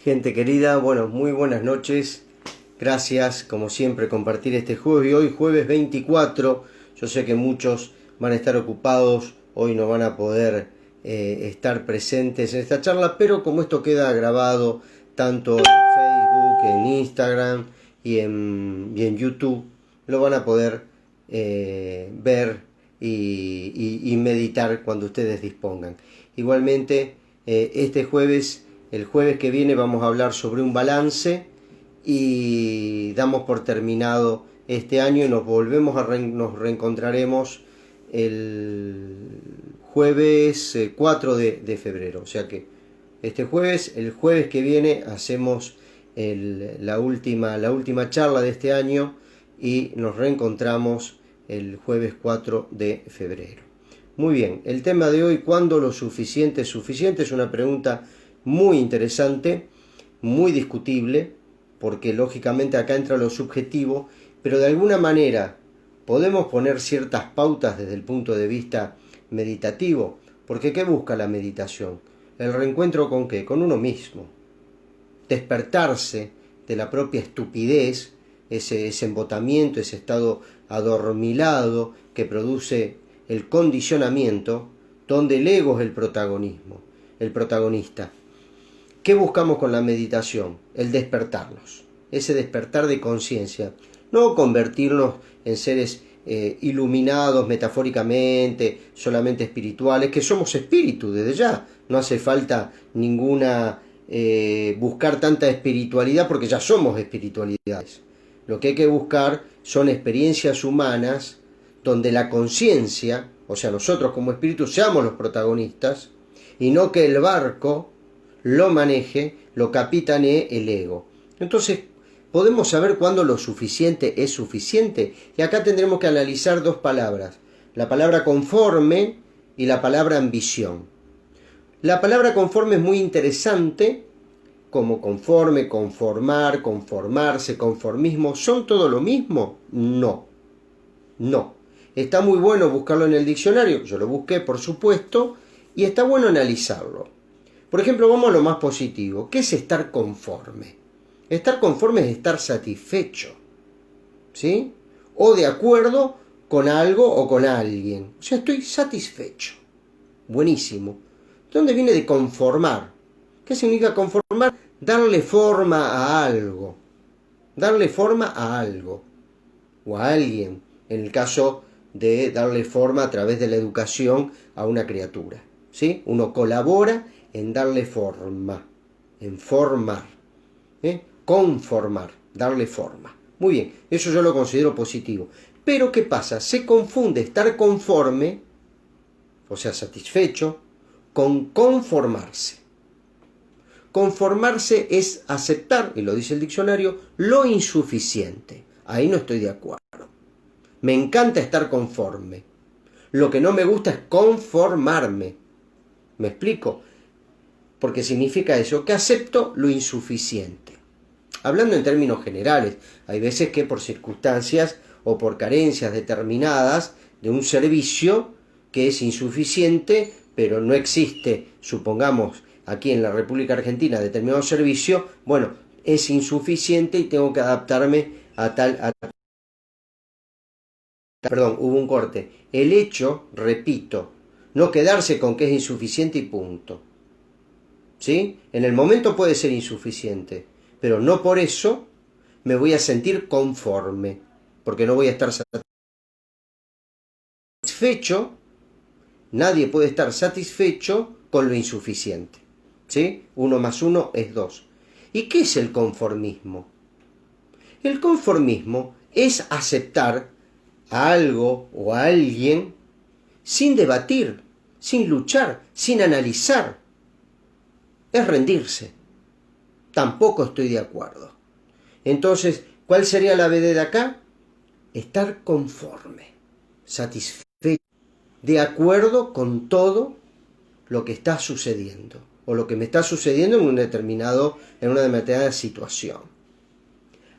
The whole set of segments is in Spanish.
Gente querida, bueno, muy buenas noches. Gracias, como siempre, compartir este jueves. Y hoy, jueves 24, yo sé que muchos van a estar ocupados, hoy no van a poder estar presentes en esta charla, pero como esto queda grabado tanto en Facebook, en Instagram y en YouTube, lo van a poder ver y meditar cuando ustedes dispongan. Igualmente, este jueves, el jueves que viene, vamos a hablar sobre un balance y damos por terminado este año y nos reencontraremos el jueves 4 de febrero. O sea que este jueves, el jueves que viene, hacemos la última charla de este año y nos reencontramos el jueves 4 de febrero. Muy bien, el tema de hoy, ¿cuándo lo suficiente es suficiente? Es una pregunta muy interesante, muy discutible, porque lógicamente acá entra lo subjetivo, pero de alguna manera podemos poner ciertas pautas desde el punto de vista meditativo, porque ¿qué busca la meditación? ¿El reencuentro con qué? Con uno mismo. Despertarse de la propia estupidez, ese embotamiento, ese estado adormilado que produce el condicionamiento, donde el ego es el protagonista. ¿Qué buscamos con la meditación? El despertarnos, ese despertar de conciencia, no convertirnos en seres iluminados metafóricamente, solamente espirituales, que somos espíritu desde ya, no hace falta buscar tanta espiritualidad porque ya somos espiritualidades. Lo que hay que buscar son experiencias humanas donde la conciencia, o sea, nosotros como espíritu seamos los protagonistas y no que el barco lo maneje, lo capitanee el ego. Entonces, podemos saber cuándo lo suficiente es suficiente. Y acá tendremos que analizar dos palabras, la palabra conforme y la palabra ambición. La palabra conforme es muy interesante, como conforme, conformar, conformarse, conformismo. ¿Son todo lo mismo? No. Está muy bueno buscarlo en el diccionario, yo lo busqué por supuesto, y está bueno analizarlo. Por ejemplo, vamos a lo más positivo. ¿Qué es estar conforme? Estar conforme es estar satisfecho, ¿sí? O de acuerdo con algo o con alguien. O sea, estoy satisfecho. Buenísimo. ¿De dónde viene de conformar? ¿Qué significa conformar? Darle forma a algo. Darle forma a algo. O a alguien. En el caso de darle forma a través de la educación a una criatura, ¿sí? Uno colabora en darle forma, en formar, conformar, darle forma. Muy bien, eso yo lo considero positivo. Pero ¿qué pasa? Se confunde estar conforme, o sea, satisfecho, con conformarse. Conformarse es aceptar, y lo dice el diccionario, lo insuficiente. Ahí no estoy de acuerdo. Me encanta estar conforme. Lo que no me gusta es conformarme. ¿Me explico? Porque significa eso, que acepto lo insuficiente. Hablando en términos generales, hay veces que por circunstancias o por carencias determinadas de un servicio que es insuficiente, pero no existe, supongamos, aquí en la República Argentina determinado servicio, bueno, es insuficiente y tengo que adaptarme a tal... Perdón, hubo un corte. El hecho, repito, no quedarse con que es insuficiente y punto. ¿Sí? En el momento puede ser insuficiente, pero no por eso me voy a sentir conforme, porque no voy a estar satisfecho. Nadie puede estar satisfecho con lo insuficiente. ¿Sí? 1 más 1 es 2. ¿Y qué es el conformismo? El conformismo es aceptar a algo o a alguien sin debatir, sin luchar, sin analizar. Es rendirse. Tampoco estoy de acuerdo. Entonces, ¿cuál sería la B de acá? Estar conforme, satisfecho, de acuerdo con todo lo que está sucediendo o lo que me está sucediendo en una determinada situación.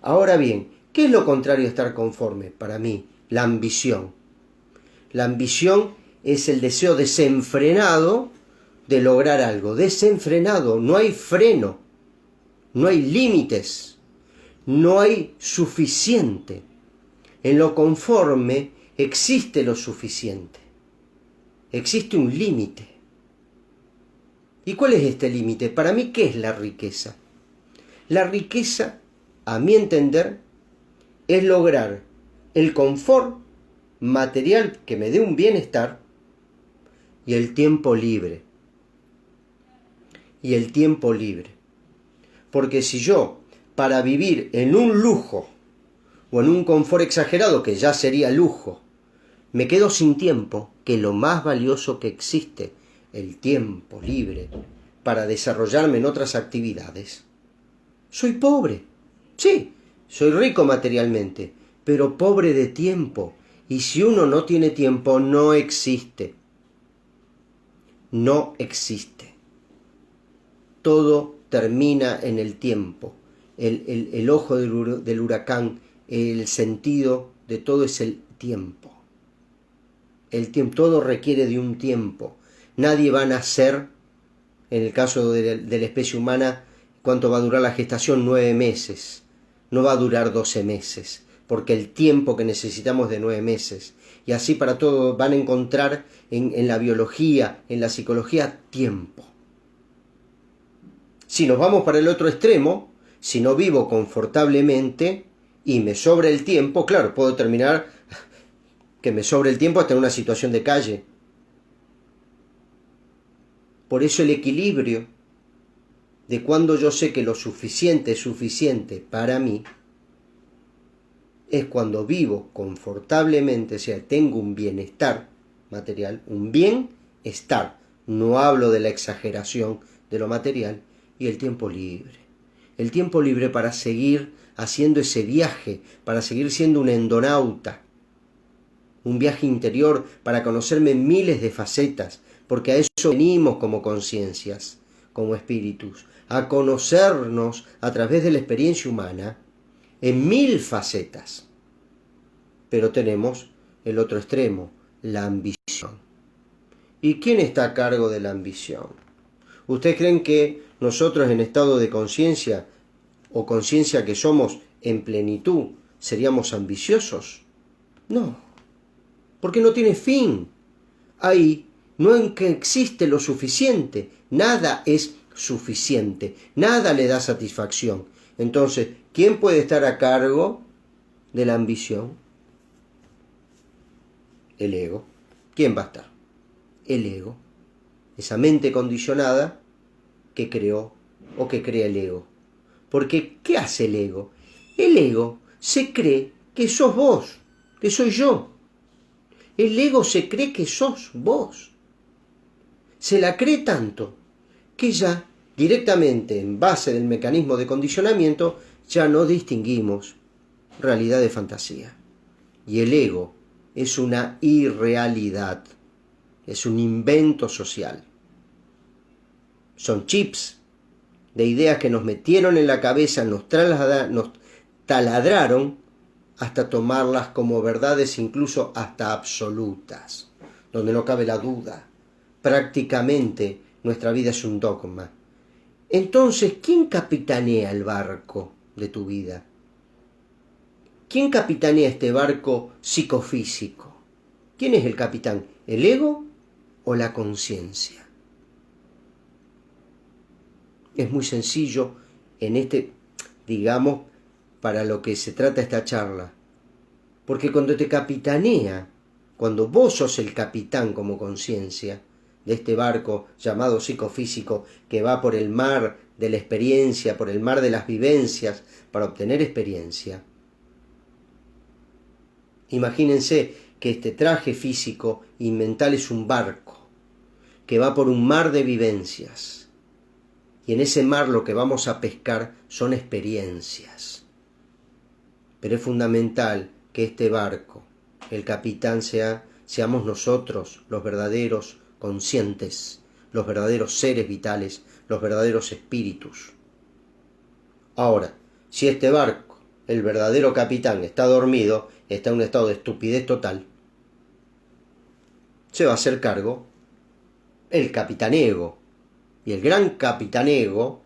Ahora bien, ¿qué es lo contrario a estar conforme? Para mí, la ambición. La ambición es el deseo desenfrenado de lograr algo. Desenfrenado, no hay freno. no hay límites, no hay suficiente. En lo conforme existe lo suficiente, existe un límite. ¿Y cuál es este límite? Para mí, ¿qué es la riqueza? La riqueza, a mi entender, es lograr el confort material que me dé un bienestar y el tiempo libre. Y el tiempo libre. Porque si yo, para vivir en un lujo o en un confort exagerado, que ya sería lujo, me quedo sin tiempo, que es lo más valioso que existe, el tiempo libre, para desarrollarme en otras actividades, soy pobre. Sí, soy rico materialmente, pero pobre de tiempo. Y si uno no tiene tiempo, no existe. No existe. Todo termina en el tiempo. El ojo del huracán, el sentido de todo es el tiempo. El tiempo, todo requiere de un tiempo. Nadie va a nacer, en el caso de la especie humana, ¿cuánto va a durar la gestación? 9 meses. No va a durar 12 meses, porque el tiempo que necesitamos es de 9 meses. Y así para todo van a encontrar en la biología, en la psicología, tiempo. Si nos vamos para el otro extremo, si no vivo confortablemente y me sobra el tiempo, claro, puedo terminar que me sobre el tiempo hasta en una situación de calle. Por eso el equilibrio de cuando yo sé que lo suficiente es suficiente para mí, es cuando vivo confortablemente, o sea, tengo un bienestar material, un bienestar. No hablo de la exageración de lo material, y el tiempo libre. El tiempo libre para seguir haciendo ese viaje, para seguir siendo un endonauta. Un viaje interior para conocerme en miles de facetas, porque a eso venimos como conciencias, como espíritus, a conocernos a través de la experiencia humana en 1000 facetas. Pero tenemos el otro extremo, la ambición. ¿Y quién está a cargo de la ambición? ¿Ustedes creen que nosotros en estado de conciencia o conciencia que somos en plenitud seríamos ambiciosos? No, porque no tiene fin. Ahí no existe lo suficiente, nada es suficiente, nada le da satisfacción. Entonces, ¿quién puede estar a cargo de la ambición? El ego. ¿Quién va a estar? El ego. Esa mente condicionada que creó o que crea el ego. Porque, ¿qué hace el ego? El ego se cree que sos vos, que soy yo. El ego se cree que sos vos. Se la cree tanto que ya directamente en base del mecanismo de condicionamiento ya no distinguimos realidad de fantasía. Y el ego es una irrealidad, es un invento social. Son chips de ideas que nos metieron en la cabeza, nos taladraron hasta tomarlas como verdades, incluso hasta absolutas, donde no cabe la duda. Prácticamente nuestra vida es un dogma. Entonces, ¿quién capitanea el barco de tu vida? ¿Quién capitanea este barco psicofísico? ¿Quién es el capitán? ¿El ego o la conciencia? Es muy sencillo en digamos, para lo que se trata esta charla. Porque cuando te capitanea, cuando vos sos el capitán como conciencia de este barco llamado psicofísico que va por el mar de la experiencia, por el mar de las vivencias, para obtener experiencia. Imagínense que este traje físico y mental es un barco que va por un mar de vivencias. Y en ese mar lo que vamos a pescar son experiencias. Pero es fundamental que este barco, el capitán seamos nosotros, los verdaderos conscientes, los verdaderos seres vitales, los verdaderos espíritus. Ahora, si este barco, el verdadero capitán, está dormido, está en un estado de estupidez total, se va a hacer cargo el capitán ego. Y el gran capitán ego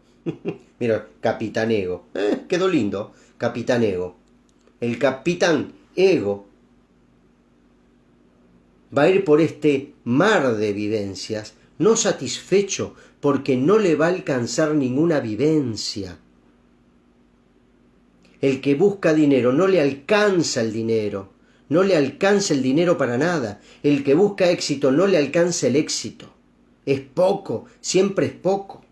Mira, Capitán Ego. Quedó lindo. Capitán Ego. El Capitán Ego va a ir por este mar de vivencias, no satisfecho, porque no le va a alcanzar ninguna vivencia. El que busca dinero no le alcanza el dinero, no le alcanza el dinero para nada. El que busca éxito no le alcanza el éxito. Es poco, siempre es poco.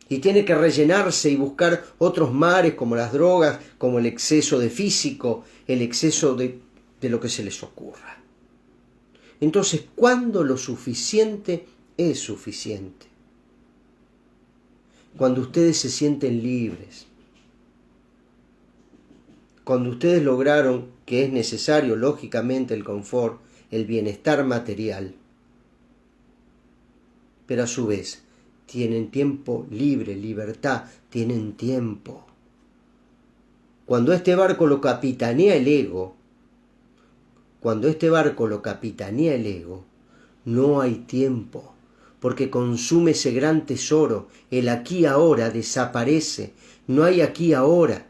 Y tiene que rellenarse y buscar otros mares como las drogas, como el exceso de físico, el exceso de lo que se les ocurra. Entonces, ¿cuándo lo suficiente es suficiente? Cuando ustedes se sienten libres. Cuando ustedes lograron que es necesario, lógicamente, el confort, el bienestar material, pero a su vez tienen tiempo libre, libertad, tienen tiempo. Cuando este barco lo capitanea el ego, no hay tiempo, porque consume ese gran tesoro, el aquí y ahora desaparece, no hay aquí y ahora.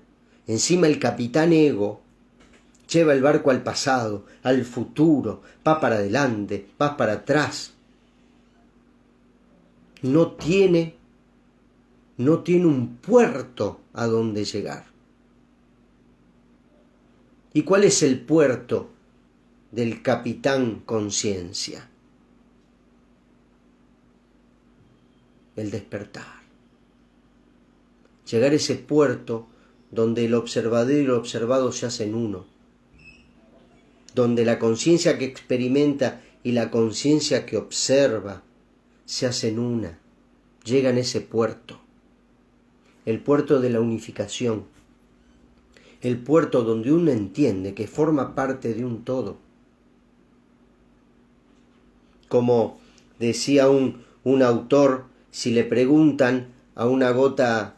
Encima el capitán ego lleva el barco al pasado, al futuro, va para adelante, va para atrás. No tiene un puerto a donde llegar. ¿Y cuál es el puerto del capitán conciencia? El despertar. Llegar a ese puerto donde el observador y el observado se hacen uno, donde la conciencia que experimenta y la conciencia que observa se hacen una, llegan a ese puerto, el puerto de la unificación, el puerto donde uno entiende que forma parte de un todo. Como decía un autor, si le preguntan a una gota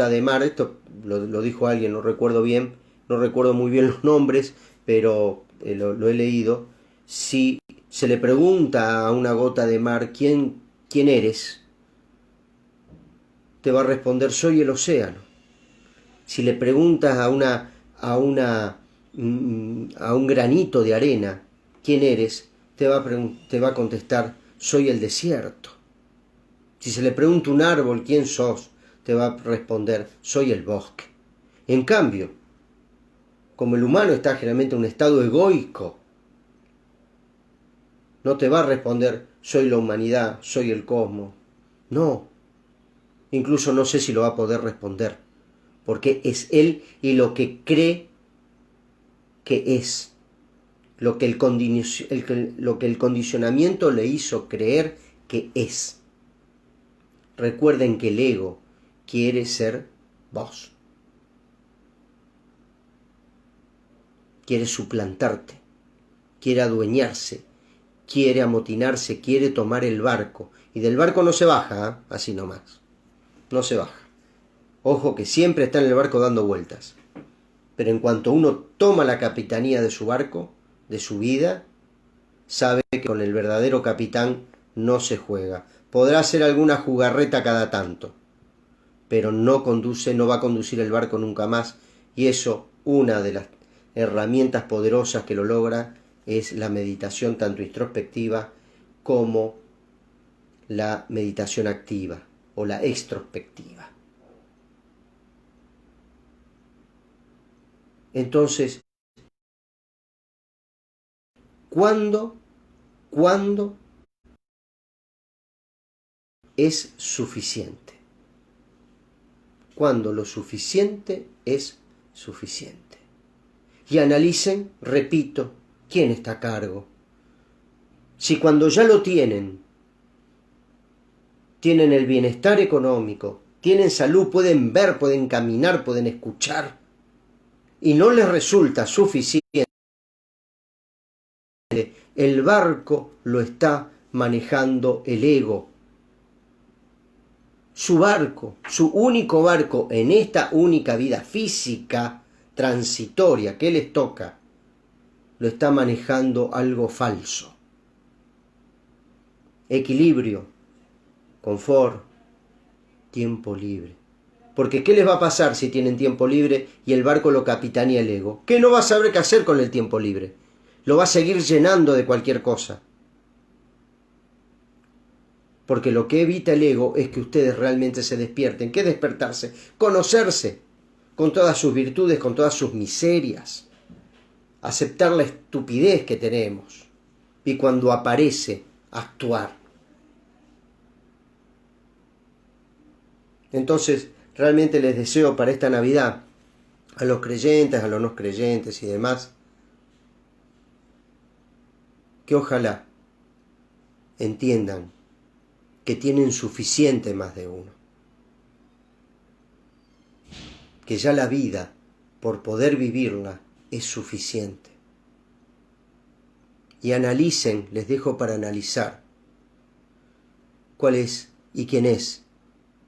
de mar, esto lo dijo alguien, no recuerdo muy bien los nombres, pero lo he leído, si se le pregunta a una gota de mar ¿quién eres?, te va a responder soy el océano. Si le preguntas a un granito de arena ¿quién eres?, te va a contestar soy el desierto. Si se le pregunta a un árbol ¿quién sos?, te va a responder soy el bosque. En cambio, como el humano está generalmente en un estado egoico, no te va a responder soy la humanidad, soy el cosmos. No, incluso no sé si lo va a poder responder, porque es él y lo que cree que es, lo que el condicionamiento le hizo creer que es. Recuerden que el ego quiere ser vos. Quiere suplantarte, quiere adueñarse, quiere amotinarse, quiere tomar el barco. Y del barco no se baja, así nomás. No se baja. Ojo que siempre está en el barco dando vueltas. Pero en cuanto uno toma la capitanía de su barco, de su vida, sabe que con el verdadero capitán no se juega. Podrá hacer alguna jugarreta cada tanto, pero no va a conducir el barco nunca más. Y eso, una de las herramientas poderosas que lo logra, es la meditación tanto introspectiva como la meditación activa o la extrospectiva. Entonces, ¿cuándo es suficiente? Cuando lo suficiente es suficiente. Y analicen, repito, quién está a cargo. Si cuando ya lo tienen el bienestar económico, tienen salud, pueden ver, pueden caminar, pueden escuchar, y no les resulta suficiente, el barco lo está manejando el ego. Su barco, su único barco en esta única vida física transitoria que les toca, lo está manejando algo falso. Equilibrio, confort, Tiempo libre. Porque ¿qué les va a pasar si tienen tiempo libre y el barco lo capitanea el ego? Que no va a saber qué hacer con el tiempo libre. Lo va a seguir llenando de cualquier cosa. Porque lo que evita el ego es que ustedes realmente se despierten. ¿Qué despertarse? Conocerse con todas sus virtudes, con todas sus miserias. Aceptar la estupidez que tenemos. Y cuando aparece, actuar. Entonces, realmente les deseo para esta Navidad, a los creyentes, a los no creyentes y demás, que ojalá entiendan que tienen suficiente más de uno. Que ya la vida, por poder vivirla, es suficiente. Y analicen, les dejo para analizar, cuál es y quién es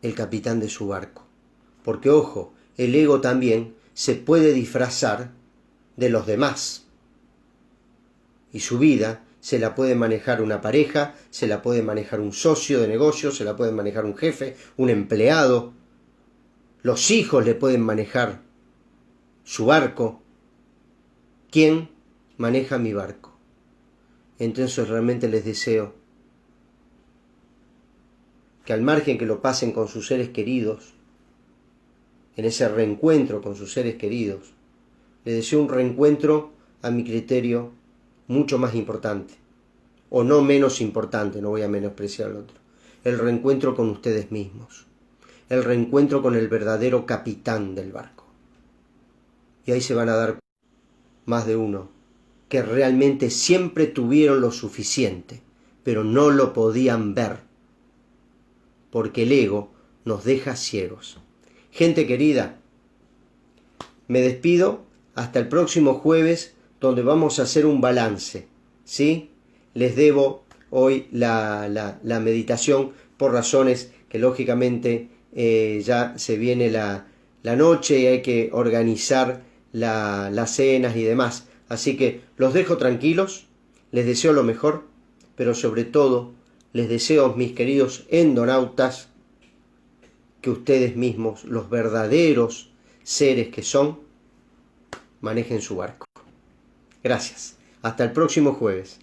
el capitán de su barco. Porque, ojo, el ego también se puede disfrazar de los demás. Y su vida se la puede manejar una pareja, se la puede manejar un socio de negocio, se la puede manejar un jefe, un empleado. Los hijos le pueden manejar su barco. ¿Quién maneja mi barco? Entonces realmente les deseo que al margen que lo pasen con sus seres queridos, en ese reencuentro con sus seres queridos, les deseo un reencuentro, a mi criterio, mucho más importante, o no menos importante, no voy a menospreciar al otro, el reencuentro con ustedes mismos, el reencuentro con el verdadero capitán del barco. Y ahí se van a dar más de uno, que realmente siempre tuvieron lo suficiente, pero no lo podían ver, porque el ego nos deja ciegos. Gente querida, me despido hasta el próximo jueves, donde vamos a hacer un balance, ¿sí? Les debo hoy la meditación por razones que lógicamente ya se viene la noche y hay que organizar las cenas y demás. Así que los dejo tranquilos, les deseo lo mejor, pero sobre todo les deseo, mis queridos endonautas, que ustedes mismos, los verdaderos seres que son, manejen su barco. Gracias. Hasta el próximo jueves.